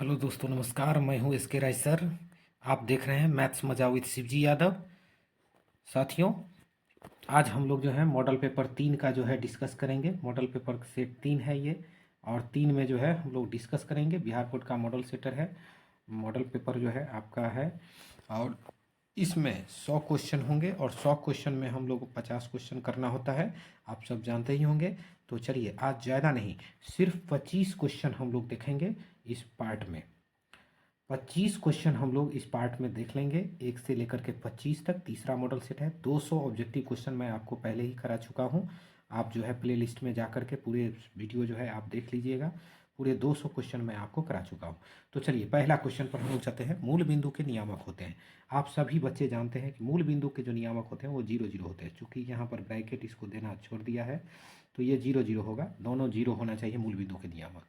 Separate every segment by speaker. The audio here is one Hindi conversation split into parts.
Speaker 1: हेलो दोस्तों, नमस्कार। मैं हूं एस के राय सर। आप देख रहे हैं मैथ्स मजा विद शिवजी यादव। साथियों, आज हम लोग जो है मॉडल पेपर 3 का जो है डिस्कस करेंगे। मॉडल पेपर सेट 3 है ये, और 3 में जो है हम लोग डिस्कस करेंगे। बिहार बोर्ड का मॉडल सेटर है, मॉडल पेपर जो है आपका है। और इसमें 100 क्वेश्चन होंगे, और 100 क्वेश्चन में हम लोग को 50 क्वेश्चन करना होता है। आप सब जानते ही होंगे। तो चलिए, आज ज़्यादा नहीं, सिर्फ 25 क्वेश्चन हम लोग देखेंगे इस पार्ट में। 25 क्वेश्चन हम लोग इस पार्ट में देख लेंगे, 1 से लेकर के 25 तक। तीसरा मॉडल सेट है। 200 ऑब्जेक्टिव क्वेश्चन मैं आपको पहले ही करा चुका हूँ। आप जो है प्ले लिस्ट में जा कर के पूरे वीडियो जो है आप देख लीजिएगा। पूरे 200 क्वेश्चन मैं आपको करा चुका हूँ। तो चलिए, पहला क्वेश्चन पर हम लोग चलते हैं। मूल बिंदु के नियामक होते हैं। आप सभी बच्चे जानते हैं कि मूल बिंदु के जो नियामक होते हैं वो 0 0 होते हैं। चूंकि यहाँ पर ब्रैकेट इसको देना छोड़ दिया है, तो ये 0 0 होगा। दोनों 0 होना चाहिए मूल बिंदु के नियामक।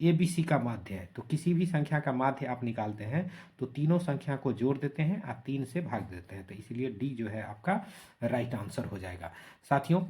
Speaker 1: ए बी सी का माध्य है, तो किसी भी संख्या का माध्य आप निकालते हैं तो तीनों संख्या को जोड़ देते हैं और 3 से भाग देते हैं। तो इसलिए डी जो है आपका राइट आंसर हो जाएगा। साथियों,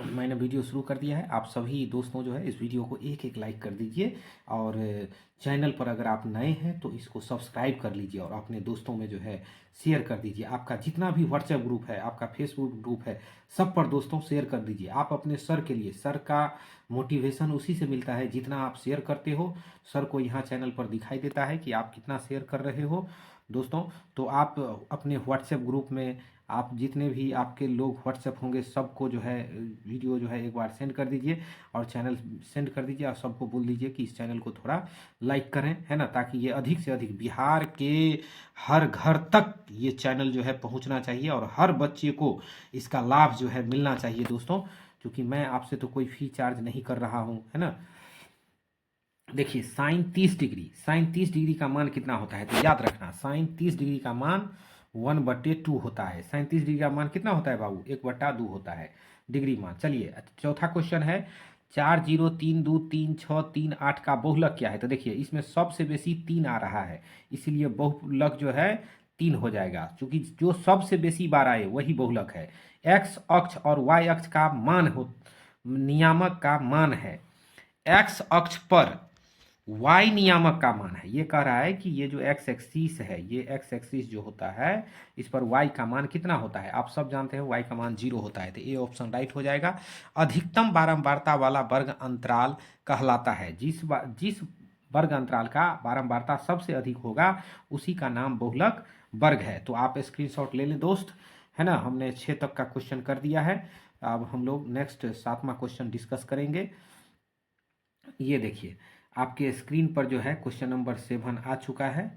Speaker 1: मैंने वीडियो शुरू कर दिया है। आप सभी दोस्तों जो है इस वीडियो को एक एक लाइक कर दीजिए, और चैनल पर अगर आप नए हैं तो इसको सब्सक्राइब कर लीजिए, और अपने दोस्तों में जो है शेयर कर दीजिए। आपका जितना भी व्हाट्सएप ग्रुप है, आपका फेसबुक ग्रुप है, सब पर दोस्तों शेयर कर दीजिए। आप अपने सर के लिए, सर का मोटिवेशन उसी से मिलता है जितना आप शेयर करते हो। सर को यहाँ चैनल पर दिखाई देता है कि आप कितना शेयर कर रहे हो दोस्तों। तो आप अपने व्हाट्सएप ग्रुप में, आप जितने भी आपके लोग व्हाट्सएप होंगे सबको जो है वीडियो जो है एक बार सेंड कर दीजिए, और चैनल सेंड कर दीजिए, और सबको बोल दीजिए कि इस चैनल को थोड़ा लाइक करें, है ना, ताकि ये अधिक से अधिक बिहार के हर घर तक ये चैनल जो है पहुंचना चाहिए, और हर बच्चे को इसका लाभ जो है मिलना चाहिए दोस्तों। क्योंकि मैं आपसे तो कोई फी चार्ज नहीं कर रहा हूँ, है ना। देखिए, साइन 30 डिग्री, साइन 30 डिग्री का मान कितना होता है, तो याद रखना, साइन 30 डिग्री का मान 1/2 होता है। साइन 30 डिग्री का मान कितना होता है बाबू, 1/2 होता है डिग्री मान। चलिए, चौथा क्वेश्चन है, 4 0 3 2 3 6 3 8 का बहुलक क्या है। तो देखिए, इसमें सबसे बेसी 3 आ रहा है, इसीलिए बहुलक जो है 3 हो जाएगा। क्योंकि जो सबसे बेसी बार आए वही बहुलक है। एक्स अक्ष और वाई अक्ष का मान हो, नियामक का मान है। एक्स अक्ष पर वाई नियामक का मान है। ये कह रहा है कि ये जो एक्स एक्सिस है, ये एक्स एक्सिस जो होता है, इस पर वाई का मान कितना होता है। आप सब जानते हैं वाई का मान 0 होता है। तो ये ऑप्शन राइट हो जाएगा। अधिकतम बारंबारता वाला वर्ग अंतराल कहलाता है। जिस वर्ग अंतराल का बारंबारता सबसे अधिक होगा उसी का नाम बहुलक वर्ग है। तो आप स्क्रीनशॉट ले लें दोस्त, है ना। हमने 6 तक का क्वेश्चन कर दिया है। अब हम लोग नेक्स्ट 7वां क्वेश्चन डिस्कस करेंगे। ये देखिए, आपके स्क्रीन पर जो है क्वेश्चन नंबर 7 आ चुका है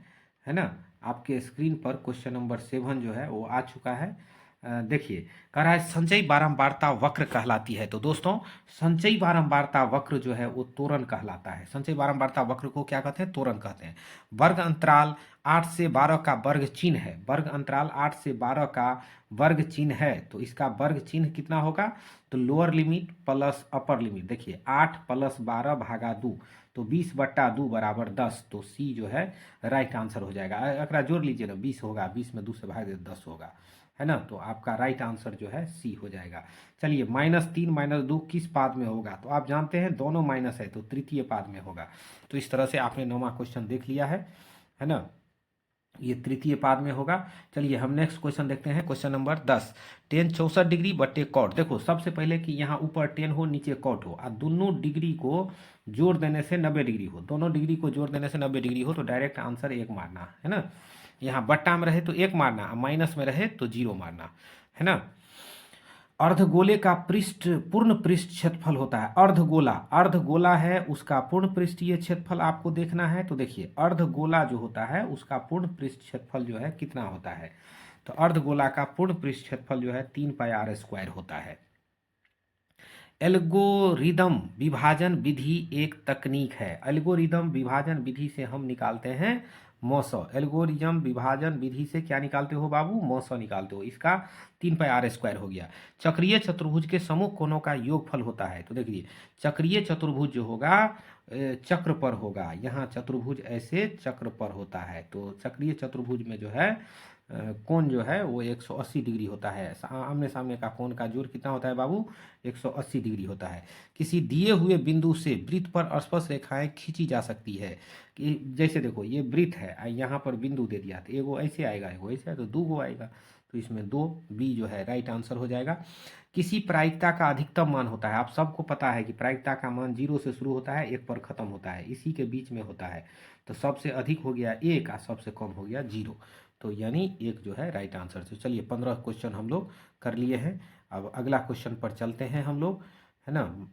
Speaker 1: ना। आपके स्क्रीन पर क्वेश्चन नंबर 7 जो है वो आ चुका है। देखिए, कह रहा है संचयी बारंबारता वक्र कहलाती है। तो दोस्तों, संचयी बारंबारता वक्र जो है वो त्वरण कहलाता है। संचयी बारंबारता वक्र को क्या कहते हैं, त्वरण कहते हैं। वर्ग अंतराल 8 से 12 का वर्ग चिन्ह है। वर्ग अंतराल 8 से 12 का वर्ग चिन्ह है, तो इसका वर्ग चिन्ह कितना होगा, तो lower limit plus upper limit. देखिए, 8 + 12 भागा 2, तो 20/2 बराबर 10। तो सी जो है राइट आंसर हो जाएगा। अगर जोड़ लीजिए ना, 20 होगा, 20 में 2 से भाग दे 10 होगा, है ना। तो आपका राइट आंसर जो है सी हो जाएगा। चलिए, -3 - 2 किस पाद में होगा, तो आप जानते हैं दोनों माइनस है, तो तृतीय पाद में होगा। तो इस तरह से आपने 9वां क्वेश्चन देख लिया है ना। ये तृतीय पाद में होगा। चलिए, हम नेक्स्ट क्वेश्चन देखते हैं। क्वेश्चन नंबर 10, tan 64 डिग्री बटे कॉट। देखो, सबसे पहले कि यहाँ ऊपर tan हो, नीचे कॉट हो, और दोनों डिग्री को जोड़ देने से 90 डिग्री हो। दोनों डिग्री को जोड़ देने से 90 डिग्री हो, तो डायरेक्ट आंसर 1 मारना, है ना। यहाँ बट्टा में रहे तो 1 मारना, माइनस में रहे तो 0 मारना, है ना। अर्धगोले का पृष्ठ पूर्ण पृष्ठ क्षेत्रफल होता है। अर्धगोला, अर्धगोला है, उसका पूर्ण पृष्ठीय क्षेत्रफल आपको देखना है। तो देखिए, अर्धगोला जो होता है उसका पूर्ण पृष्ठ क्षेत्रफल जो है कितना होता है, तो अर्धगोला का पूर्ण पृष्ठ क्षेत्रफल जो है 3πr² होता है। एल्गोरिदम विभाजन विधि एक तकनीक है। एल्गोरिदम विभाजन विधि से हम निकालते हैं मौसौ। एल्गोरिदम विभाजन विधि से क्या निकालते हो बाबू, मौसौ निकालते हो। इसका 3πr² हो गया। चक्रीय चतुर्भुज के समूह कोणों का योगफल होता है। तो देखिए, चक्रीय चतुर्भुज जो होगा चक्र पर होगा। यहाँ चतुर्भुज ऐसे चक्र पर होता है, तो चक्रीय चतुर्भुज में जो है कोण जो है वो 180 डिग्री होता है। आमने सामने का कोण का जोड़ कितना होता है बाबू? 180 डिग्री होता है। किसी दिए हुए बिंदु से वृत्त पर स्पर्श रेखाएं खींची जा सकती है। कि जैसे देखो ये वृत्त है, यहाँ पर बिंदु दे दिया, तो एगो ऐसे आएगा, एगो ऐसे आएगा, तो दो गो आएगा, तो इसमें दो, बी जो है राइट आंसर हो जाएगा। किसी प्रायिकता का अधिकतम मान होता है, आप सबको पता है कि प्रायिकता का मान 0 से शुरू होता है, 1 पर खत्म होता है, इसी के बीच में होता है। तो सबसे अधिक हो गया 1 और सबसे कम हो गया 0, तो यानी 1 जो है राइट आंसर। तो चलिए 15 क्वेश्चन हम लोग कर लिए हैं। अब अगला क्वेश्चन पर चलते हैं हम लोग, है ना।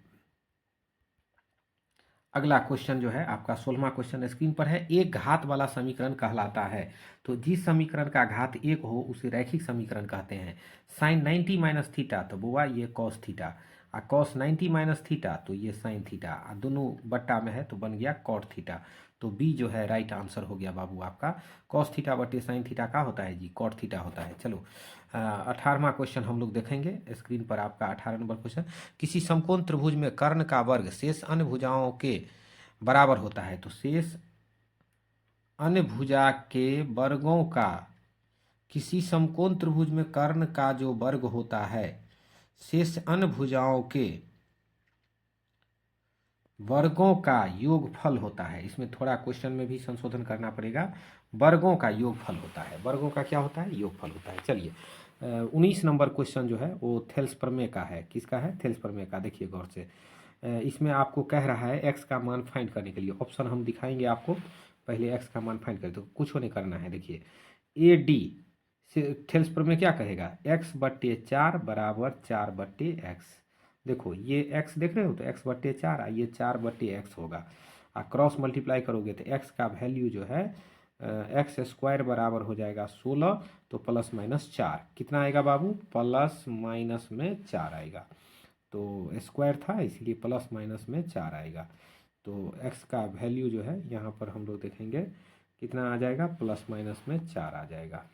Speaker 1: अगला क्वेश्चन जो है आपका 16वां क्वेश्चन स्क्रीन पर है। एक घात वाला समीकरण कहलाता है, तो जिस समीकरण का घात 1 हो उसे रैखिक समीकरण कहते हैं। साइन 90 माइनस थीटा, तो बुआ ये कॉस थीटा, और कॉस 90 माइनस थीटा तो ये साइन थीटा, और दोनों बट्टा में है तो बन गया कॉट थीटा। तो बी जो है राइट आंसर हो गया बाबू आपका। कॉस थीटा बटे साइन थीटा का होता है जी, कॉट थीटा होता है। चलो 18वां क्वेश्चन हम लोग देखेंगे स्क्रीन पर आपका 18 नंबर क्वेश्चन। किसी समकोण त्रिभुज में कर्ण का वर्ग शेष अन्य भुजाओं के बराबर होता है, तो शेष अन्य भुजा के वर्गों का, किसी समकोण त्रिभुज में कर्ण का जो वर्ग होता है शेष अन्य भुजाओं के वर्गों का योगफल होता है। इसमें थोड़ा क्वेश्चन में भी संशोधन करना पड़ेगा, वर्गों का योगफल होता है। वर्गों का क्या होता है? योगफल होता है। चलिए 19 नंबर क्वेश्चन जो है वो थेल्स प्रमेय का है। किसका है? थेल्स प्रमेय का। देखिए गौर से, इसमें आपको कह रहा है एक्स का मान फाइंड करने के लिए। ऑप्शन हम दिखाएंगे आपको, पहले एक्स का मान फाइंड करें, तो कुछ नहीं करना है। देखिए ए डी से थेल्स प्रमेय क्या कहेगा? एक्स बट्टे 4 बराबर 4 बट्टे एक्स। देखो ये x देख रहे हो, तो x बट्टे 4, ये 4 बट्टे एक्स होगा, और क्रॉस मल्टीप्लाई करोगे तो x का वैल्यू जो है एक्स स्क्वायर बराबर हो जाएगा 16, तो प्लस माइनस 4 कितना आएगा बाबू? प्लस माइनस में 4 आएगा। तो स्क्वायर था इसलिए प्लस माइनस में 4 आएगा। तो x का वैल्यू जो है यहाँ पर हम लोग देखेंगे कितना आ जाएगा, प्लस माइनस में 4 आ जाएगा।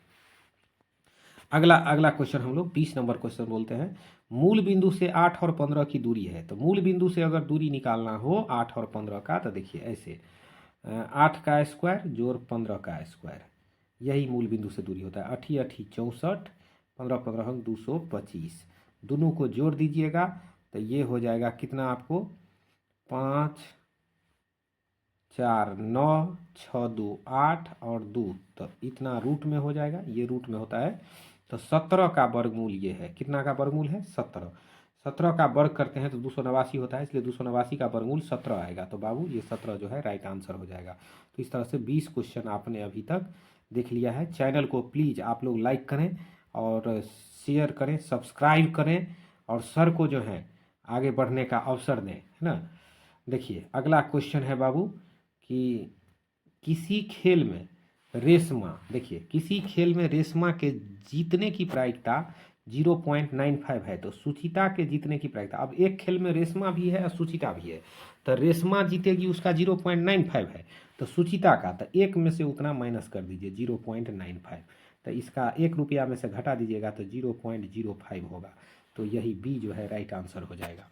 Speaker 1: अगला अगला क्वेश्चन हम लोग 20 नंबर क्वेश्चन बोलते हैं। मूल बिंदु से 8 और 15 की दूरी है, तो मूल बिंदु से अगर दूरी निकालना हो 8 और 15 का, तो देखिए ऐसे 8 का स्क्वायर जोड़ 15 का स्क्वायर, यही मूल बिंदु से दूरी होता है। 8 8 64, 15 15 225, दोनों को जोड़ दीजिएगा तो ये हो जाएगा कितना आपको? 5 4 9 6 2 8 और 2, तो इतना रूट में हो जाएगा, ये रूट में होता है। तो 17 का वर्गमूल ये है, कितना का वर्गमूल है? 17। 17 का वर्ग करते हैं तो 289 होता है, इसलिए 289 का वर्गमूल 17 आएगा। तो बाबू ये 17 जो है राइट आंसर हो जाएगा। तो इस तरह से 20 क्वेश्चन आपने अभी तक देख लिया है। चैनल को प्लीज़ आप लोग लाइक करें और शेयर करें, सब्सक्राइब करें, और सर को जो है आगे बढ़ने का अवसर दें, है ना। देखिए अगला क्वेश्चन है बाबू कि किसी खेल में रेशमा, देखिए किसी खेल में रेशमा के जीतने की प्रायिकता 0.95 है, तो सुचिता के जीतने की प्रायिकता, अब एक खेल में रेशमा भी है और सुचिता भी है, तो रेशमा जीतेगी उसका 0.95 है, तो सुचिता का तो एक में से उतना माइनस कर दीजिए 0.95, तो इसका 1 रुपया में से घटा दीजिएगा तो 0.05 होगा। तो यही बी जो है राइट आंसर हो जाएगा।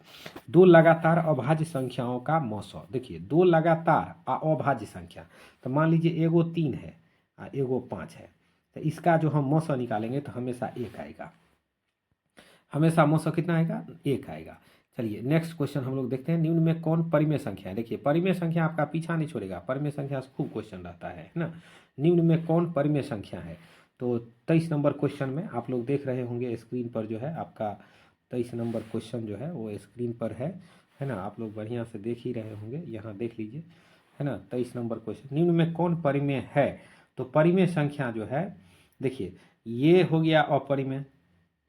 Speaker 1: दो लगातार अभाज्य संख्याओं का मौसौ, देखिए दो लगातार अभाज्य संख्या, तो मान लीजिए एगो 3 है और एगो 5 है, तो इसका जो हम मौसौ निकालेंगे तो हमेशा 1 आएगा, हमेशा मौसौ कितना आएगा? 1 आएगा। चलिए नेक्स्ट क्वेश्चन हम लोग देखते हैं। निम्न में कौन परिमेय संख्या है? देखिए परिमेय संख्या आपका पीछा नहीं छोड़ेगा, परिमेय संख्या से खूब क्वेश्चन रहता है ना। निम्न में कौन परिमेय संख्या है? तो 23 नंबर क्वेश्चन में आप लोग देख रहे होंगे स्क्रीन पर जो है आपका 23 नंबर क्वेश्चन जो है वो स्क्रीन पर है ना। आप लोग बढ़िया से देख ही रहे होंगे, यहाँ देख लीजिए, है ना। 23 नंबर क्वेश्चन, निम्न में कौन परिमेय है? तो परिमेय संख्या जो है, देखिए ये हो गया अपरिमेय,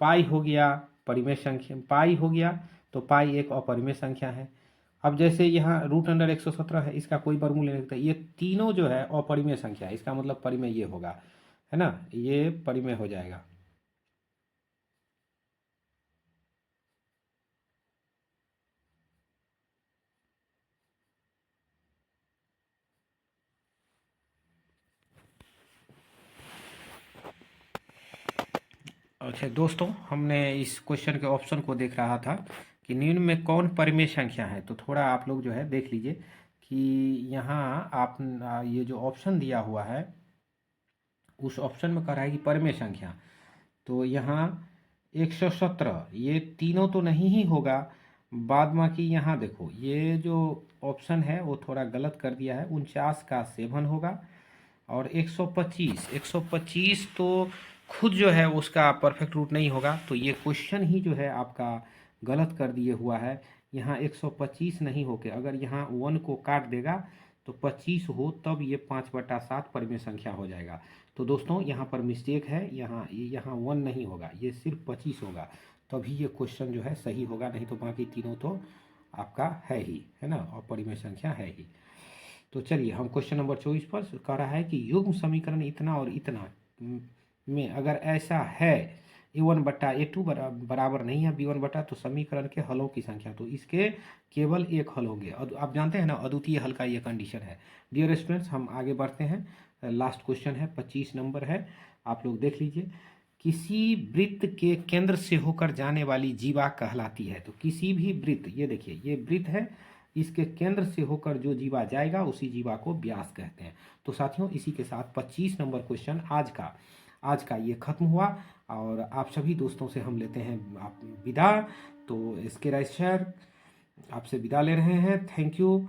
Speaker 1: पाई हो गया परिमेय संख्या, पाई हो गया, तो पाई एक अपरिमेय संख्या है। अब जैसे यहाँ √117 है, इसका कोई वर्गमूल नहीं लगता, ये तीनों जो है अपरिमेय संख्या है, इसका मतलब परिमेय ये होगा, है ना, ये परिमेय हो जाएगा। अच्छा दोस्तों, हमने इस क्वेश्चन के ऑप्शन को देख रहा था कि निम्न में कौन परिमेय संख्या है, तो थोड़ा आप लोग जो है देख लीजिए कि यहाँ आप ये जो ऑप्शन दिया हुआ है उस ऑप्शन में कह रहा है कि परिमेय संख्या, तो यहाँ 117 ये तीनों तो नहीं ही होगा। बाद बाकी यहाँ देखो ये जो ऑप्शन है वो थोड़ा गलत कर दिया है, 49 का 7 होगा। और 125 तो खुद जो है उसका परफेक्ट रूट नहीं होगा, तो ये क्वेश्चन ही जो है आपका गलत कर दिए हुआ है। यहाँ 125 नहीं होके अगर यहाँ 1 को काट देगा तो 25 हो, तब ये 5/7 परिमेय संख्या हो जाएगा। तो दोस्तों यहाँ पर मिस्टेक है, यहाँ 1 नहीं होगा, ये सिर्फ 25 होगा, तभी ये क्वेश्चन जो है सही होगा, नहीं तो बाकी तीनों तो आपका है ही, है ना, और परिमेय संख्या है ही। तो चलिए हम क्वेश्चन नंबर 24 पर कह रहा है कि युग्म समीकरण इतना और इतना में अगर ऐसा है a1/a2 बराबर नहीं है b1 बटा, तो समीकरण के हलों की संख्या, तो इसके केवल एक हल होंगे। आप जानते हैं ना अद्वितीय हल का ये कंडीशन है। डियर स्टूडेंट्स हम आगे बढ़ते हैं, लास्ट क्वेश्चन है 25 नंबर है, आप लोग देख लीजिए। किसी वृत्त के केंद्र से होकर जाने वाली जीवा कहलाती है। तो किसी भी वृत्त, ये देखिए ये वृत्त है, इसके केंद्र से होकर जो जीवा जाएगा उसी जीवा को व्यास कहते हैं। तो साथियों इसी के साथ 25 नंबर क्वेश्चन आज का ये खत्म हुआ, और आप सभी दोस्तों से हम लेते हैं आप विदा। तो इसके राइट सर आपसे विदा ले रहे हैं। Thank you.